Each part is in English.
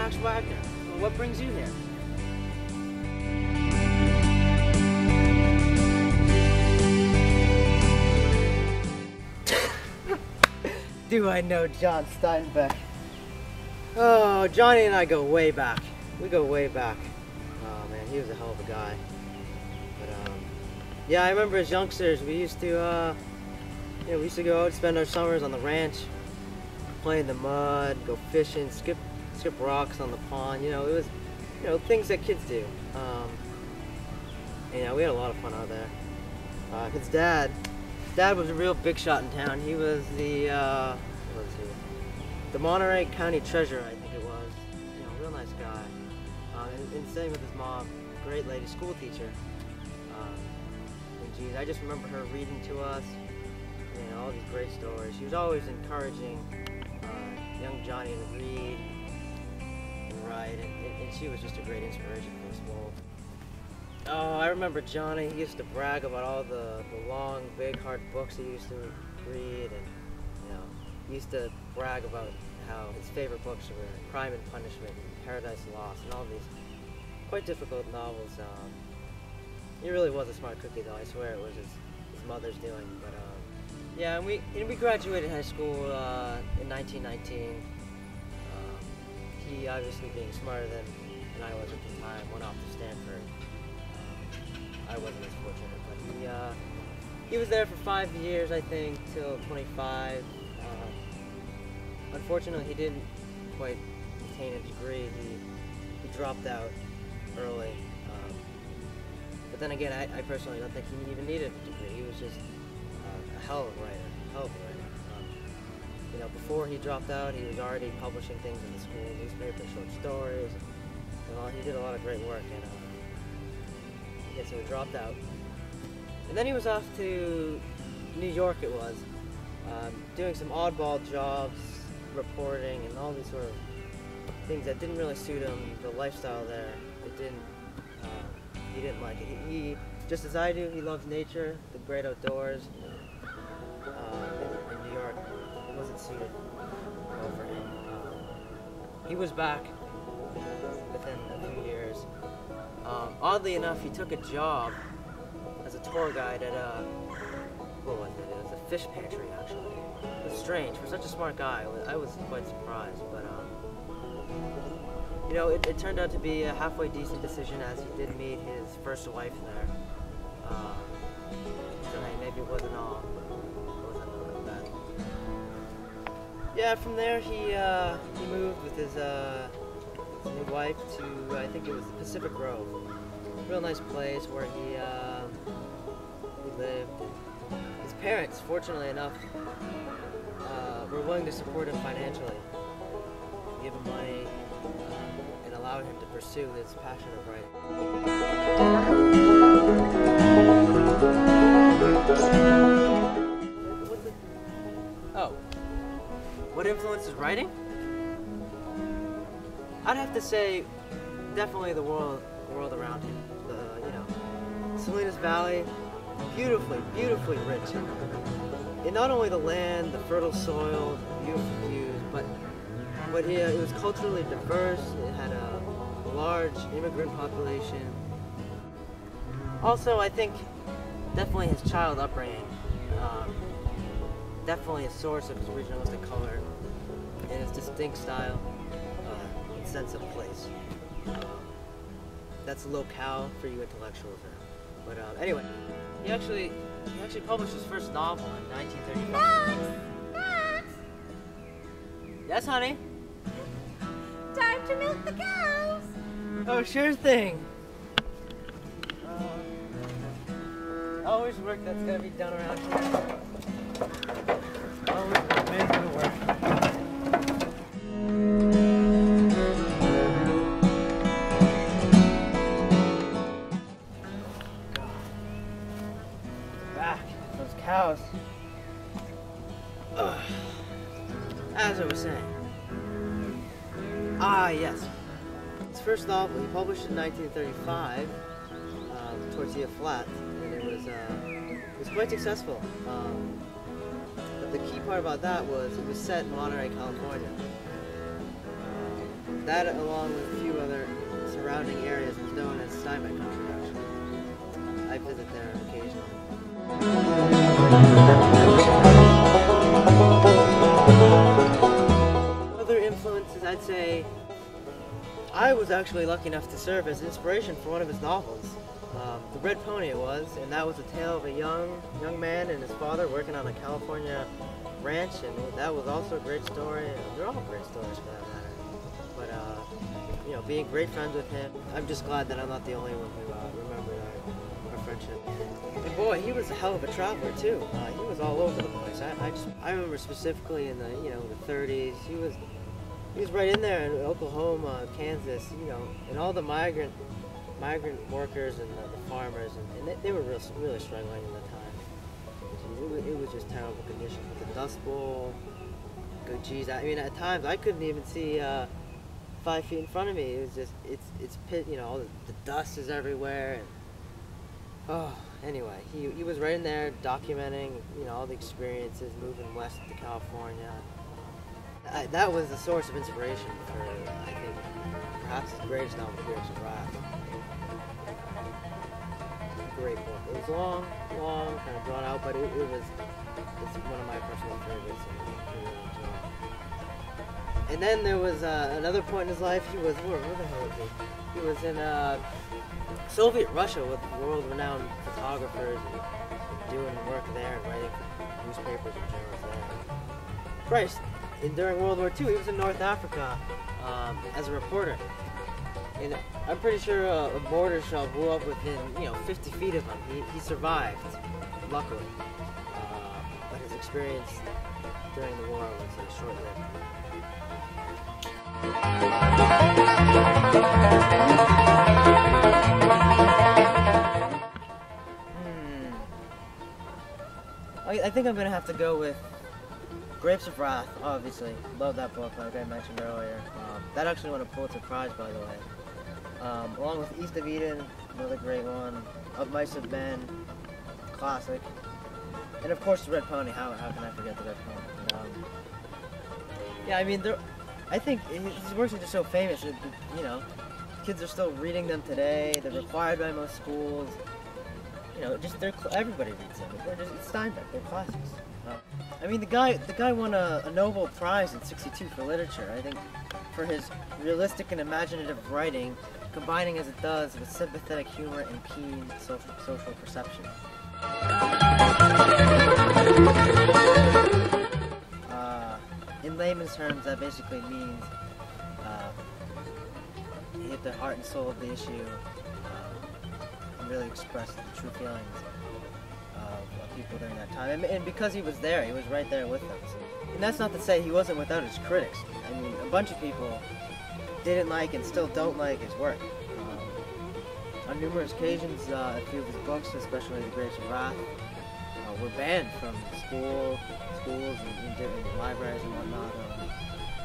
Max Wagner. Well, what brings you here? Do I know John Steinbeck? Oh, Johnny and I go way back. We go way back. Oh man, he was a hell of a guy. But yeah, I remember as youngsters, we used to, we used to go out, spend our summers on the ranch, play in the mud, go fishing, skip rocks on the pond. You know, it was, things that kids do. We had a lot of fun out there. His dad was a real big shot in town. He was the Monterey County Treasurer, I think it was. Real nice guy. And same with his mom, great lady, school teacher. And geez, I just remember her reading to us, all these great stories. She was always encouraging young Johnny to read and write, and she was just a great inspiration for us both. Oh, I remember Johnny. He used to brag about all the long, big, hard books he used to read, and he used to brag about how his favorite books were Crime and Punishment and Paradise Lost and all these quite difficult novels. He really was a smart cookie, though. I swear it was his mother's doing. But yeah, and we graduated high school in 1919. He, obviously being smarter than I was at the time, went off to Stanford. I wasn't as fortunate, but he was there for 5 years, I think, till 25. Unfortunately, he didn't quite attain a degree. He dropped out early. But then again, I personally don't think he even needed a degree. He was just a hell of a writer, before he dropped out, he was already publishing things in the school newspaper, short stories, and he did a lot of great work. And so he dropped out. And then he was off to New York, it was, doing some oddball jobs, reporting, and all these sort of things that didn't really suit him. The lifestyle there, he didn't like it. He just as I do, he loves nature, the great outdoors. In New York, it wasn't suited well for him. He was back within a few years. Oddly enough, he took a job as a tour guide at what was it? It was a fish pantry, actually. It was strange for such a smart guy. I was quite surprised, but it turned out to be a halfway decent decision, as he did meet his first wife there. So hey, maybe it wasn't all bad. Yeah, from there he moved with his new wife to, I think it was the Pacific Grove. Real nice place where he lived. His parents, fortunately enough, were willing to support him financially, give him money, and allowed him to pursue his passion of writing. Oh, what influences writing? I'd have to say, definitely the world around him. Salinas Valley, beautifully rich in not only the land, the fertile soil, beautiful views, but it was culturally diverse. It had a large immigrant population. Also, I think definitely his child upbringing, definitely a source of his regionalistic color and his distinct style and sense of place. That's a locale for you intellectuals there. But anyway, he actually published his first novel in 1935. Max! Yes, honey? Time to milk the cows! Oh, sure thing. Always work that's gonna be done around here. Always work, man's gonna work. Cows. As I was saying. Yes. His first novel he published in 1935, Tortilla Flat, and it was quite successful. But the key part about that was it was set in Monterey, California. that, along with a few other surrounding areas, is known as Steinbeck country, actually. I visit there occasionally. Other influences, I'd say, I was actually lucky enough to serve as inspiration for one of his novels. The Red Pony it was, and that was a tale of a young man and his father working on a California ranch, and that was also a great story. They're all great stories for that matter. But you know, being great friends with him, I'm just glad that I'm not the only one who remembered our friendship. And boy, he was a hell of a traveler too. He was all over the place. I remember specifically in the the 30s. He was right in there in Oklahoma, Kansas, and all the migrant workers and the farmers, and they were really struggling at the time. It was just terrible conditions with the Dust Bowl. Good geez, I mean, at times I couldn't even see 5 feet in front of me. It was just it's pit, all the dust is everywhere. And, oh, anyway, he was right in there documenting all the experiences moving west to California. That was the source of inspiration for, I think, perhaps his greatest novel, The Grapes of Wrath. Great book. It was long, kind of drawn out, but it's one of my personal favorites, and I really enjoy it. And then there was another point in his life. He was, where the hell was he? He was in Soviet Russia with world-renowned photographers and doing work there and writing for newspapers and journals there. Christ. During World War II, he was in North Africa as a reporter. And I'm pretty sure a mortar shell blew up within, 50 feet of him. He survived, luckily. But his experience during the war was short-lived. I think I'm going to have to go with Grapes of Wrath, obviously. Love that book, like I mentioned earlier. That actually won a Pulitzer Prize, by the way. Along with East of Eden, another great one. Of Mice and Men, classic. And of course, The Red Pony. How can I forget The Red Pony? Yeah, I mean, I think his works are just so famous that, kids are still reading them today. They're required by most schools. Everybody reads them. It's Steinbeck. They're classics. I mean, the guy won a Nobel Prize in '62 for literature. I think for his realistic and imaginative writing, combining as it does with sympathetic humor and keen social perception. In layman's terms, that basically means he hit the heart and soul of the issue and really expressed the true feelings of people during that time. And because he was there, he was right there with them. And that's not to say he wasn't without his critics. I mean, a bunch of people didn't like and still don't like his work. On numerous occasions, a few of his books, especially The Grapes of Wrath, were banned from schools and libraries and whatnot.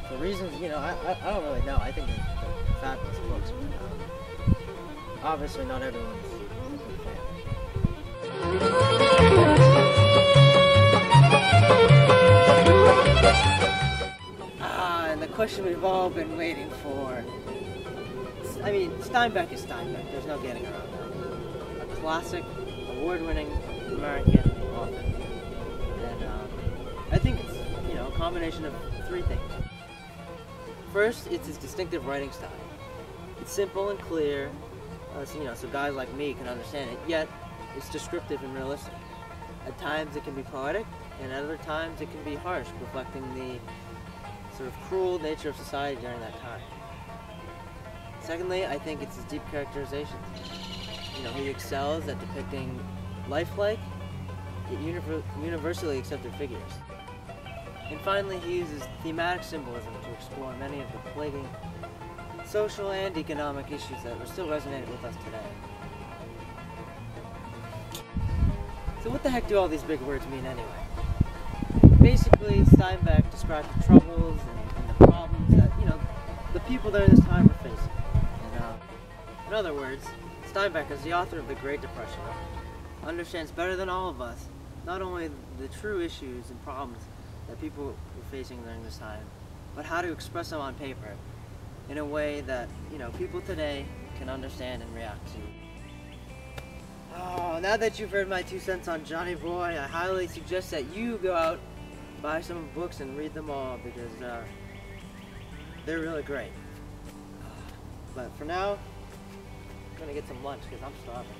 For reasons, I don't really know. I think they're fabulous books. Obviously, not everyone's a big fan. And the question we've all been waiting for. I mean, Steinbeck is Steinbeck. There's no getting around that. A classic, award-winning American author. And I think it's, a combination of three things. First, it's his distinctive writing style. It's simple and clear, so guys like me can understand it, yet it's descriptive and realistic. At times it can be poetic, and at other times it can be harsh, reflecting the sort of cruel nature of society during that time. Secondly, I think it's his deep characterizations. He excels at depicting lifelike, yet universally accepted figures. And finally, he uses thematic symbolism to explore many of the plaguing social and economic issues that are still resonating with us today. So what the heck do all these big words mean anyway? Basically, Steinbeck described the troubles and the problems that, the people during this time were facing. And, in other words, Steinbeck, as the author of the Great Depression, understands better than all of us not only the true issues and problems that people were facing during this time, but how to express them on paper in a way that, you know, people today can understand and react to. Oh, now that you've heard my 2 cents on Johnny Boy, I highly suggest that you go out, buy some books and read them all, because they're really great. But for now, I'm gonna get some lunch because I'm starving.